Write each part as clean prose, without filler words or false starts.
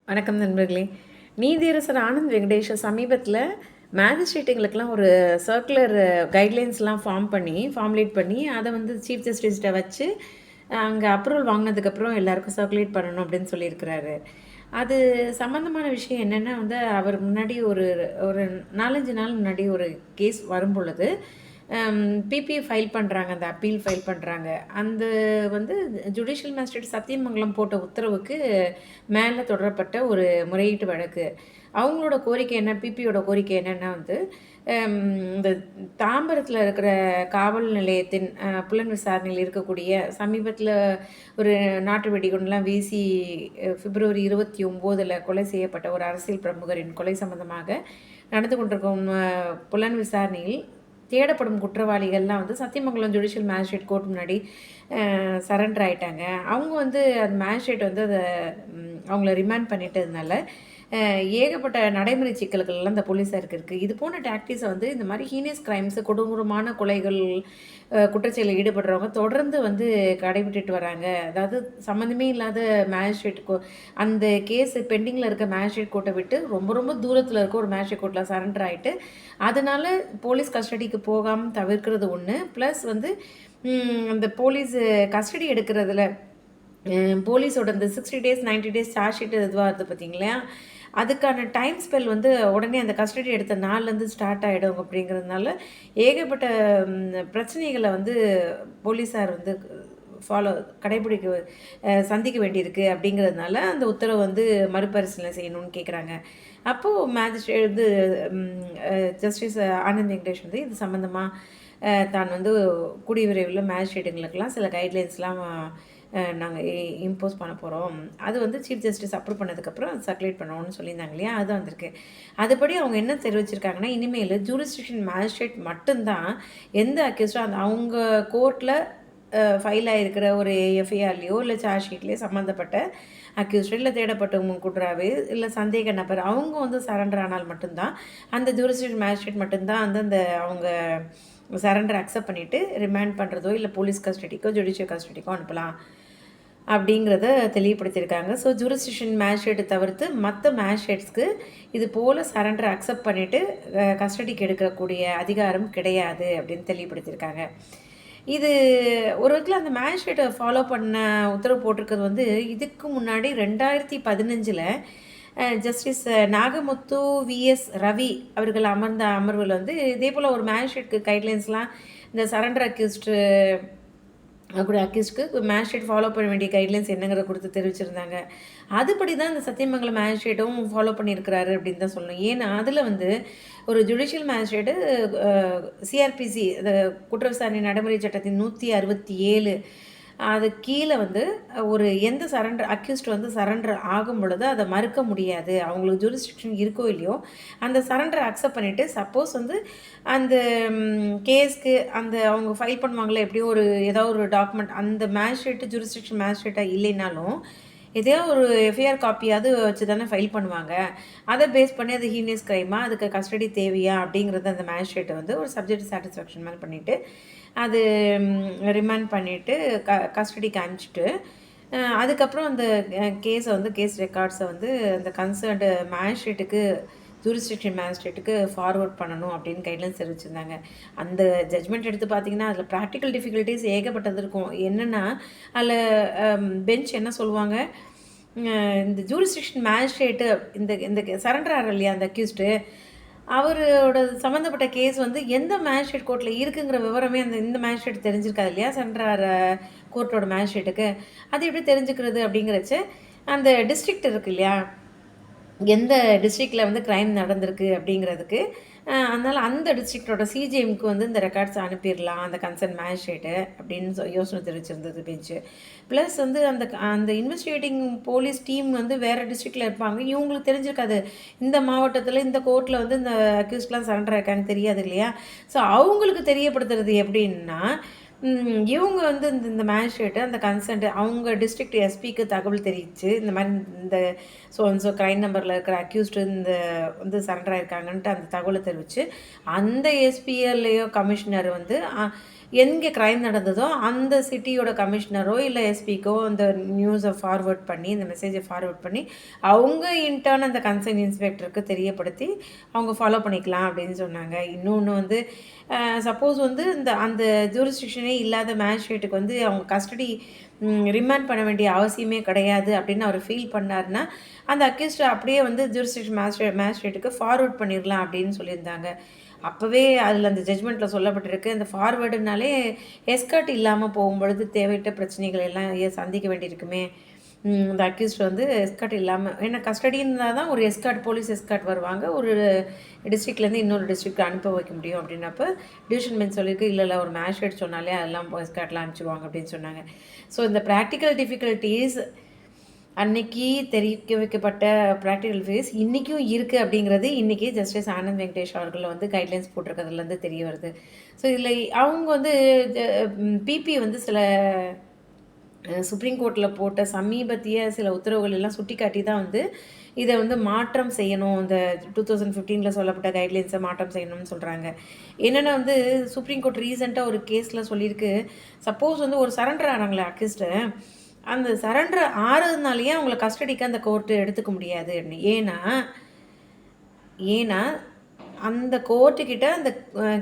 வணக்கம் நண்பர்களே. நீதியரசர் ஆனந்த் வெங்கடேஷ் சமீபத்தில மேஜிஸ்ட்ரேட்டுங்களுக்கெல்லாம் ஒரு சர்க்குலர் கைட்லைன்ஸ்லாம் ஃபார்முலேட் பண்ணி அத வந்து சீஃப் ஜஸ்டிஸ்ட்ட வச்சு, அங்க அப்ரூவல் வாங்குனதுக்கப்புறம் எல்லாருக்கும் சர்க்குலேட் பண்ணணும் அப்படின்னு சொல்லியிருக்கிறாரு. அது சம்மந்தமான விஷயம் என்னன்னா வந்து, அவர் முன்னாடி ஒரு ஒரு 4, 5 நாள் முன்னாடி ஒரு கேஸ் வரும்பொழுது, அம் பிபி ஃபைல் பண்றாங்க. அந்த அப்பீல் ஃபைல் பண்றாங்க. அந்த வந்து ஜுடிஷியல் மேஜிஸ்ட்ரேட் சத்தியமங்கலம் போட்ட உத்தரவுக்கு மேல தொடரப்பட்ட ஒரு முறையீட்டு வழக்கு. அவங்களோட கோரிக்கை என்ன? பிபியோட கோரிக்கை என்னன்னா வந்து, அம் இந்த தாம்பரத்தில இருக்கிற காவல் நிலையத்தின் புலன் விசாரணையில் இருக்கக்கூடிய சமீபத்தில ஒரு நாட்டு வெடிகுண்டுலாம் வீசி பிப்ரவரி 29ல கொலை செய்யப்பட்ட ஒரு அரசியல் பிரமுகரின் கொலை சம்பந்தமாக நடந்து கொண்டிருக்கும் புலன் விசாரணையில் தேடப்படும் குற்றவாளிகள்லாம் வந்து சத்தியமங்கலம் ஜுடிஷியல் மேஜிஸ்ட்ரேட் கோர்ட் முன்னாடி சரண்டர் ஆயிட்டாங்க. அவங்க வந்து அந்த மேஜிஸ்ட்ரேட் வந்து அத அவங்கள ரிமாண்ட் பண்ணிட்டதுனால, ஏகப்பட்ட நடைமுறை சிக்கல்கள்லாம் இந்த போலீஸாருக்கு இருக்கு. இது போன்ற டாக்டிக்ஸ வந்து இந்த மாரி ஹீனியஸ் கிரைம்ஸ் கொடூரமான கொலைகள், குற்றச்செயல்ல ஈடுபடுறவங்க தொடர்ந்து வந்து கடைபிடித்துட்டு வராங்க. அதாவது சம்மந்தமே இல்லாத மேஜிஸ்ட்ரேட் அந்த கேஸ் பெண்டிங்ல இருக்க மேஜிஸ்ட்ரேட் கோர்ட்ட விட்டு ரொம்ப ரொம்ப தூரத்தில இருக்க ஒரு மேஜிஸ்ட்ரேட் கோர்ட்ல சரண்டர் ஆயிட்டு, அதனால போலீஸ் கஸ்டடிக்கு போகாம தவிர்க்கிறது ஒண்ணு. பிளஸ் வந்து அந்த போலீஸ் கஸ்டடி எடுக்கிறதுல போலீஸோட இந்த 60 டேஸ், 90 டேஸ் சார்ஜ் ஷீட் இதுவா வருது பார்த்தீங்களா? அதுக்கான டைம் ஸ்பெல் வந்து உடனே அந்த கஸ்டடி எடுத்த நாள்லேருந்து ஸ்டார்ட் ஆயிடும் அப்படிங்கிறதுனால, ஏகப்பட்ட பிரச்சனைகள வந்து போலீஸார் வந்து ஃபாலோ கடைபிடிக்க சந்திக்க வேண்டியிருக்கு அப்படிங்கிறதுனால, அந்த உத்தரவு வந்து மறுபரிசீலனை செய்யணும்னு கேட்குறாங்க. அப்போ மேஜிஸ்ட்ரேட் வந்து ஜஸ்டிஸ் ஆனந்த் வெங்கடேஷ் வந்து இது சம்மந்தமா தான் வந்து கூடிய விரைவில மேஜிஸ்ட்ரேட்டுங்களுக்கெல்லாம் சில கைட்லைன்ஸ்லாம் நாங்க இம்போஸ் பண்ண போறோம். அது வந்து சீஃப் ஜஸ்டிஸ் அப்ரூவ் பண்ணதுக்கப்புறம் சர்க்குலேட் பண்ணுவோம்னு சொல்லியிருந்தாங்க இல்லையா? அதுதான் வந்திருக்கு. அதுபடி அவங்க என்ன தெரிவிச்சிருக்காங்கன்னா, இனிமேலு ஜூரிஸ்டிக்ஷன் மேஜிஸ்ட்ரேட் மட்டும் தான் எந்த அக்யூஸ்டும் அந்த அவங்க கோர்ட்ல ஃபைல் ஆயிருக்கிற ஒரு எஃப்ஐஆர்லயோ, இல்ல சார்ஜ் ஷீட்லயோ சம்மந்தப்பட்ட அக்யூஸ்டோ, இல்ல தேடப்பட்ட குற்றவாளி, இல்ல சந்தேக நபர் அவங்க வந்து சரண்டர் ஆனால் மட்டும் தான், அந்த ஜூரிஸ்டிக்ஷன் மேஜிஸ்ட்ரேட் மட்டும் தான் வந்து அந்த அவங்க சரண்டர் அக்செப்ட் பண்ணிட்டு ரிமாண்ட் பண்ணுறதோ, இல்ல போலீஸ் கஸ்டடிக்கோ, ஜுடிஷியல் கஸ்டடிக்கோ அனுப்பலாம். அப்படிங்கிறத தெளிவுபடுத்தியிருக்காங்க. ஸோ ஜூரிஸ்டிக்ஷன் மேஜிஸ்ட்ரேட்ட தவிர்த்து மத்த மேஜிஸ்ட்ரேட்ஸ்க்கு இது போல சரண்டர் அக்செப்ட் பண்ணிட்டு கஸ்டடிக்கு எடுக்கக்கூடிய அதிகாரம் கிடையாது அப்படின்னு தெளிவுபடுத்தியிருக்காங்க. இது ஒரு விதத்துல அந்த மேஜிஸ்ட்ரேட்ட ஃபாலோ பண்ண உத்தரவு போட்டிருக்கிறது வந்து இதுக்கு முன்னாடி 2015ல ஜஸ்டிஸ் நாகமுத்து விஎஸ் ரவி அவர்கள் அமர்ந்த அமர்வுல வந்து இதேபோல ஒரு மேஜிஸ்ட்ரேட்க்கு கைட்லைன்ஸ்லாம் இந்த சரண்டர் அக்யூஸ்டு கூட அக்யூஸ்டுக்கு மேஜிஸ்ட்ரேட் ஃபாலோ பண்ண வேண்டிய கைட்லைன்ஸ் என்னங்கிறத கொடுத்து தெரிவிச்சிருந்தாங்க. அதுபடி தான் இந்த சத்தியமங்கலம் மேஜிஸ்ட்ரேட்டும் ஃபாலோ பண்ணியிருக்கிறாரு அப்படின்னு தான் சொல்லணும். ஏன்னா, அதில வந்து ஒரு ஜுடிஷியல் மேஜிஸ்ட்ரேட்டு சிஆர்பிசி குற்ற விசாரணை நடைமுறை சட்டத்தின் 167 அது கீழ வந்து ஒரு எந்த சரண்டர் அக்யூஸ்ட் வந்து சரண்டர் ஆகும் பொழுது அத மறுக்க முடியாது. அவங்களுக்கு ஜூரிஸ்டிக்ஷன் இருக்கோ இல்லையோ, அந்த சரண்டர அக்செப்ட் பண்ணிட்டு சப்போஸ் வந்து அந்த கேஸ்க்கு அந்த அவங்க ஃபைல் பண்ணுவாங்கல்ல எப்படியோ ஏதாவது ஒரு டாக்குமெண்ட் அந்த மேஜிஸ்ட்ரேட் ஜூரிஸ்டிக்ஷன் மேஜிஸ்ட்ரேட்டா இல்லைனாலும், எதையாவது ஒரு எஃப்ஐஆர் காப்பியாவது வச்சு தானே ஃபைல் பண்ணுவாங்க. அத பேஸ் பண்ணி அது ஹீனியஸ் கிரைமா, அதுக்கு கஸ்டடி தேவையா அப்படிங்கிறத அந்த மேஜிஸ்ட்ரேட் வந்து ஒரு சப்ஜெக்ட் சாட்டிஸ்ஃபேக்ஷன் மாரி பண்ணிட்டு, அது ரிமாண்ட் பண்ணிட்டு கஸ்டடிக்கு அனுப்பிச்சுட்டு, அதுக்கப்புறம் அந்த கேஸ் ரெக்கார்ட்ஸ வந்து அந்த கன்சர்ன்டு மேஜிஸ்ட்ரேட்டுக்கு ஜூரிஸ்டிக்ஷன் மேஜிஸ்ட்ரேட்டுக்கு ஃபார்வர்ட் பண்ணணும் அப்படின்னு கைட்லைன்ஸ் தெரிவிச்சிருந்தாங்க. அந்த ஜட்ஜ்மெண்ட் எடுத்து பார்த்தீங்கன்னா, அதில ப்ராக்டிகல் டிஃபிகல்டீஸ் ஏகப்பட்டது இருக்கும். என்னன்னா, அதில பெஞ்ச் என்ன சொல்லுவாங்க, இந்த ஜூரிஸ்டிக்ஷன் மேஜிஸ்ட்ரேட்டு இந்த இந்த சரண்டர் ஆறார் இல்லையா அந்த அக்யூஸ்டு, அவரோட சம்மந்தப்பட்ட கேஸ் வந்து எந்த மேஜிஸ்ட்ரேட் கோர்ட்ல இருக்குங்கிற விவரமே இந்த மேஜிஸ்ட்ரேட் தெரிஞ்சிருக்காது இல்லையா? சென்ட்ரல் கோர்ட்டோட மேஜிஸ்ட்ரேட்டுக்கு. அது எப்படி தெரிஞ்சுக்கிறது அப்படிங்கிறச்சு, அந்த டிஸ்ட்ரிக்ட் இருக்கு இல்லையா? எந்த டிஸ்ட்ரிக்ட்ல வந்து கிரைம் நடந்திருக்கு அப்படிங்கிறதுக்கு, அதனால அந்த டிஸ்ட்ரிக்ட்டோட சிஜிஎம்க்கு வந்து இந்த ரெக்கார்ட்ஸ் அனுப்பிறலாம். அந்த கன்சர்ன் மேஜிஸ்ட்ரேட்டு அப்படின்னு யோசனை தெரிவிச்சிருந்தது பெஞ்சு. ப்ளஸ் வந்து அந்த இன்வெஸ்டிகேட்டிங் போலீஸ் டீம் வந்து வேற டிஸ்ட்ரிக்ட்ல இருப்பாங்க. இவங்களுக்கு தெரிஞ்சிருக்காது. இந்த மாவட்டத்தில, இந்த கோர்ட்ல வந்து இந்த அக்யூஸ்ட்லாம் சரண்டர் ஆயிருக்காங்கன்னு தெரியாது இல்லையா? ஸோ அவங்களுக்கு தெரியப்படுத்துறது எப்படின்னா, இவங்க வந்து இந்த மேஜிஸ்ட்ரேட் அந்த கன்சர்ன்ட் அவங்க டிஸ்ட்ரிக்ட் எஸ்பிக்கு தகவல் தெரிவிச்சு, இந்த மாரி இந்த ஸோ அண்ட் ஸோ கிரைம் நம்பர்ல இருக்கிற அக்யூஸ்டு இந்த வந்து சரண்டர் ஆயிருக்காங்கன்ட்டு அந்த தகவல தெரிவிச்சு, அந்த எஸ்பிஎல்லையோ கமிஷனர் வந்து எங்கே கிரைம் நடந்ததோ அந்த சிட்டியோட கமிஷனரோ இல்லை எஸ்பிக்கோ அந்த நியூஸை ஃபார்வர்ட் பண்ணி இந்த மெசேஜை ஃபார்வர்ட் பண்ணி அவங்க இன்டர்ன் அந்த கன்சர்ன் இன்ஸ்பெக்டருக்கு தெரியப்படுத்தி அவங்க ஃபாலோ பண்ணிக்கலாம் அப்படின்னு சொன்னாங்க. இன்னொன்று வந்து சப்போஸ் வந்து அந்த ஜூரிஸ்டிக்ஷனே இல்லாத மேஜிஸ்ட்ரேட்டுக்கு வந்து அவங்க கஸ்டடி ரிமாண்ட் பண்ண வேண்டிய அவசியமே கிடையாது அப்படின்னு அவர் ஃபீல் பண்ணார்னா அந்த அக்யூஸ்ட் அப்படியே வந்து ஜூரிஸ்டிக்ஷன் மேஜிஸ்ட்ரேட்டுக்கு ஃபார்வர்ட் பண்ணிடலாம் அப்படின்னு சொல்லியிருந்தாங்க. அப்போவே அதில் அந்த ஜட்ஜ்மெண்ட்டில் சொல்லப்பட்டிருக்கு, அந்த ஃபார்வேர்டுனாலே எஸ்கார்ட் இல்லாமல் போகும்பொழுது தேவையற்ற பிரச்சனைகள் எல்லாம் சந்திக்க வேண்டியிருக்குமே. இந்த அக்யூஸ்ட் வந்து எஸ்கார்ட் இல்லாமல், ஏன்னா கஸ்டடின்னு இருந்தால் தான் ஒரு எஸ்கார்ட், போலீஸ் எஸ்கார்ட் வருவாங்க, ஒரு டிஸ்ட்ரிக்ட்லேருந்து இன்னொரு டிஸ்ட்ரிக்ட் அனுப்ப வைக்க முடியும் அப்படின்னப்போ டிவிஷன் பெஞ்ச் சொல்லியிருக்கு, இல்லை ஒரு மேஜிஸ்ட்ரேட் சொன்னாலே அதெல்லாம் எஸ்கார்ட்லாம் அனுப்பிச்சிடுவாங்க அப்படின்னு சொன்னாங்க. ஸோ இந்த ப்ராக்டிக்கல் டிஃபிகல்ட்டிஸ் அன்னைக்கு தெரிவிக்க வைக்கப்பட்ட ப்ராக்டிக்கல் ஃபேஸ் இன்றைக்கும் இருக்குது அப்படிங்கிறது இன்றைக்கி ஜஸ்டிஸ் ஆனந்த் வெங்கடேஷ் அவர்கள் வந்து கைட்லைன்ஸ் போட்டிருக்கிறதுலேருந்து தெரிய வருது. ஸோ இதில் அவங்க வந்து பிபி வந்து சில சுப்ரீம் கோர்ட்டில் போட்ட சமீபத்திய சில உத்தரவுகள் எல்லாம் சுட்டி காட்டி தான் வந்து இதை வந்து மாற்றம் செய்யணும், இந்த 2015 சொல்லப்பட்ட கைட்லைன்ஸை மாற்றம் செய்யணும்னு சொல்கிறாங்க. என்னென்னா வந்து சுப்ரீம் கோர்ட் ரீசெண்டாக ஒரு கேஸில் சொல்லியிருக்கு, சப்போஸ் வந்து ஒரு சரண்டர் ஆனாங்களே அக்யூஸ்டு, அந்த சரண்டர் ஆறதுனாலேயே அவங்கள கஸ்டடிக்கு அந்த கோர்ட்டு எடுத்துக்க முடியாது. ஏன்னா அந்த கோர்ட்டுக்கிட்ட அந்த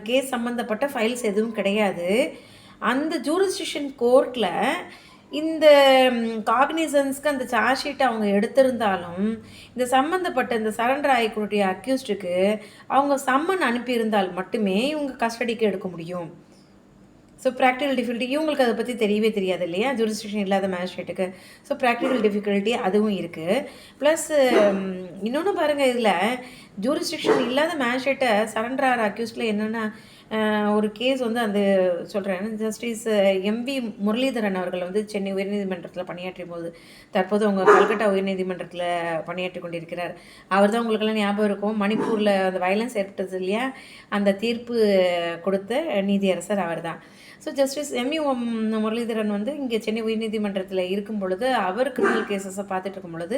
கேஸ் சம்மந்தப்பட்ட ஃபைல்ஸ் எதுவும் கிடையாது. அந்த ஜூரிஸ்டிக்ஷன் கோர்ட்டில் இந்த காக்னிசன்ஸ்க்கு அந்த சார்ஜ் ஷீட்டை அவங்க எடுத்திருந்தாலும் இந்த சம்மந்தப்பட்ட இந்த சரண்டர் ஆகிக்கூடிய அக்யூஸ்டுக்கு அவங்க சம்மன் அனுப்பியிருந்தால் மட்டுமே இவங்க கஸ்டடிக்கு எடுக்க முடியும். ஸோ ப்ராக்டிக்கல் டிஃபிகல்ட்டி இவங்களுக்கு அதை பற்றி தெரியவே தெரியாது இல்லையா, ஜூரிஸ்டிக்ஷன் இல்லாத மேஜிஸ்ட்ரேட்டுக்கு. ஸோ ப்ராக்டிக்கல் டிஃபிகல்ட்டி அதுவும் இருக்குது. ப்ளஸ் இன்னொன்று பாருங்கள், இதில் ஜூரிஸ்டிக்ஷன் இல்லாத மேஜிஸ்ட்ரேட்டை சரண்டர் ஆகிற அக்யூஸ்டில் என்னென்னா ஒரு கேஸ் வந்து அந்த சொல்கிறேன், ஜஸ்டிஸ் எம்பி முரளிதரன் அவர்கள் வந்து சென்னை உயர்நீதிமன்றத்தில் பணியாற்றும் போது தற்போது அவங்க கல்கட்டா உயர்நீதிமன்றத்தில் பணியாற்றி கொண்டிருக்கிறார். அவர் தான் உங்களுக்கெல்லாம் ஞாபகம் இருக்கும், மணிப்பூரில் அந்த வயலன்ஸ் ஏற்பட்டது இல்லையா, அந்த தீர்ப்பு கொடுத்த நீதியரசர் அவர் தான். ஸோ ஜஸ்டிஸ் எம்இ முரளிதரன் வந்து இங்கே சென்னை உயர்நீதிமன்றத்தில் இருக்கும் பொழுது அவர் கிரிமினல் கேசஸை பார்த்துட்டு இருக்கும் பொழுது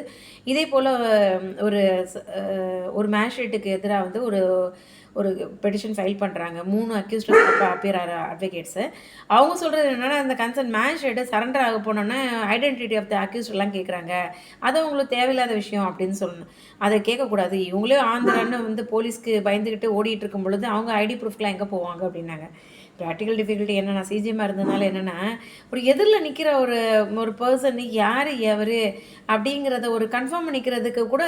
இதே போல் ஒரு மேஜிஸ்ட்ரேட்டுக்கு எதிராக வந்து ஒரு பெட்டிஷன் ஃபைல் பண்ணுறாங்க. 3 அக்யூஸ்ட் அப்பியர் ஆகிற அட்வொகேட்ஸு. அவங்க சொல்கிறது என்னென்னா, அந்த கன்சர்ன் மேஜிஸ்ட்ரேட்டை சரண்டர் ஆக போனோன்னா ஐடென்டிட்டி ஆஃப் த அக்யூஸ்ட்லாம் கேட்குறாங்க, அது அவங்களுக்கு தேவையில்லாத விஷயம் அப்படின்னு சொல்லணும். அதை கேட்கக்கூடாது. இவங்களே ஆந்திரான்னு வந்து போலீஸ்க்கு பயந்துக்கிட்டு ஓடிட்டு இருக்கும் பொழுது அவங்க ஐடி ப்ரூஃப்லாம் எங்கே போவாங்க அப்படின்னாங்க. ப்ராக்டிக்கல் டிஃபிகல்ட்டி என்னென்னா, சிஜிஎம்மாக இருந்ததுனால என்னென்னா, ஒரு எதிரில் நிற்கிற ஒரு பர்சன் யார் எவர் அப்படிங்கிறத ஒரு கன்ஃபார்ம் பண்ணிக்கிறதுக்கு கூட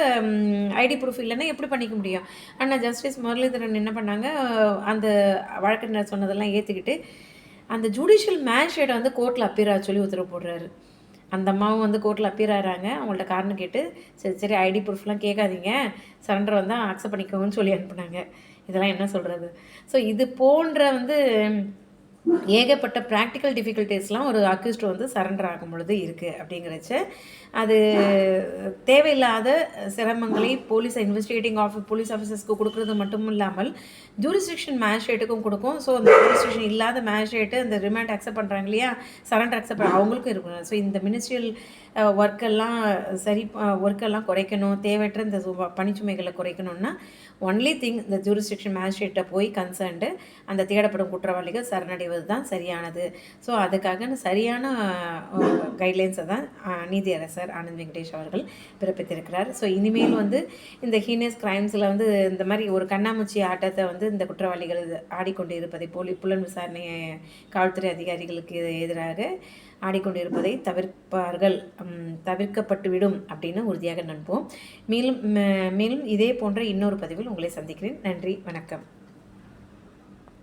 ஐடி ப்ரூஃப் இல்லைன்னா எப்படி பண்ணிக்க முடியும். ஆனால் ஜஸ்டிஸ் முரளிதரன் என்ன பண்ணாங்க, அந்த வழக்கறிஞர் சொன்னதெல்லாம் ஏற்றுக்கிட்டு அந்த ஜுடிஷியல் மேஜிஸ்ட்ரேட்டை வந்து கோர்ட்டில் அப்பீர் ஆக சொல்லி உத்தரவு போடுறாரு. அந்த அம்மாவும் வந்து கோர்ட்டில் அப்பீர் ஆகிறாங்க. அவங்கள்ட்ட காரணம் கேட்டு சரி ஐடி ப்ரூஃப்லாம் கேட்காதீங்க, சரண்டர் வந்தால் அக்செப்ட் பண்ணிக்கோங்கன்னு சொல்லி அனுப்புனாங்க. இதெல்லாம் என்ன சொல்கிறது. ஸோ இது போன்ற வந்து ஏகப்பட்ட ப்ராக்டிக்கல் டிஃபிகல்ட்டிஸ்லாம் ஒரு அக்யூஸ்ட் வந்து சரண்டர் ஆகும் பொழுது இருக்குது அப்படிங்கிறச்ச அது தேவையில்லாத சிரமங்களை போலீஸ் ஆஃபீஸர்ஸ்க்கு கொடுக்குறது மட்டும் இல்லாமல் ஜூரிஸ்டிக்ஷன் மேஜிஸ்ட்ரேட்டுக்கும் கொடுக்கும். ஸோ அந்த ஜூரிஸ்டிக்ஷன் இல்லாத மேஜிஸ்ட்ரேட்டு அந்த ரிமாண்ட் அக்செப்ட் பண்ணுறாங்க இல்லையா, சரண்டர் அக்செப்ட் அவங்களுக்கும் இருக்கணும். ஸோ இந்த மினிஸ்ட்ரியல் ஒர்க்கெல்லாம் குறைக்கணும், தேவையற்ற இந்த பணிச்சுமைகளை குறைக்கணும்னா ஒன்லி திங் இந்த ஜூரிஸ்டிக்ஷன் மேஜிஸ்ட்ரேட்டை போய் கன்சர்ன்டு அந்த தேடப்படும் குற்றவாளிகள் சரணடைவது தான் சரியானது. ஸோ அதுக்காக சரியான கைட்லைன்ஸை தான் நீதியரசர் ஆனந்த் வெங்கடேஷ் அவர்கள் பிறப்பித்திருக்கிறார். ஸோ இனிமேல் வந்து இந்த ஹீனியஸ் கிரைம்ஸில் வந்து இந்த மாதிரி ஒரு கண்ணாமூச்சி ஆட்டத்தை வந்து இந்த குற்றவாளிகள் ஆடிக்கொண்டு இருப்பதை புலன் விசாரணை காவல்துறை அதிகாரிகளுக்கு எதிராக ஆடிக்கொண்டிருப்பதை தவிர்க்கப்பட்டுவிடும் அப்படின்னு உறுதியாக நம்புவோம். மேலும் இதே போன்ற இன்னொரு பதிவில் உங்களை சந்திக்கிறேன். நன்றி, வணக்கம்.